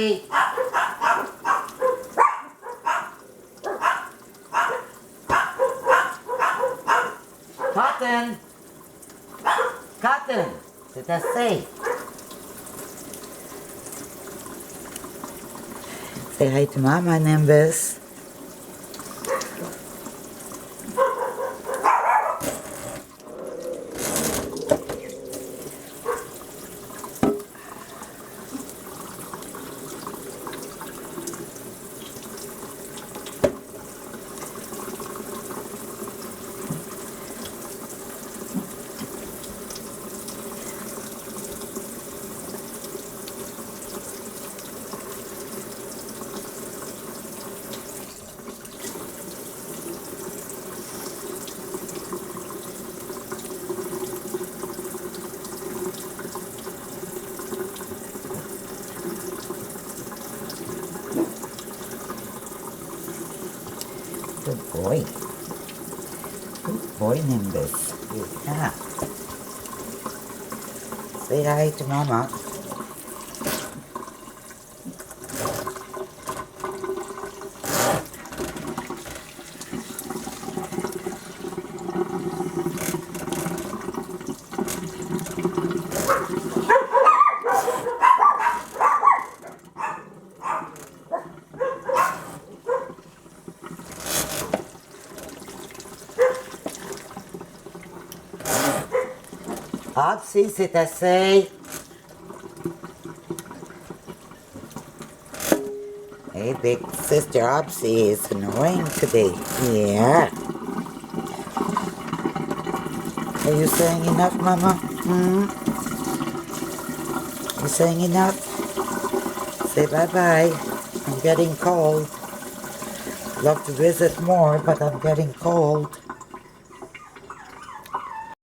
Abby. Cotton. Cotton. C'est assez. Say hi to Mama, Nimbus. Good boy. Good boy, Nimbus. Yeah. Say hi to Mama. Hopsy, c'est assez. Hey, big sister Hopsy is annoying today. Yeah. Are you saying enough, Mama? You saying enough? Say bye-bye. I'm getting cold. Love to visit more, but I'm getting cold.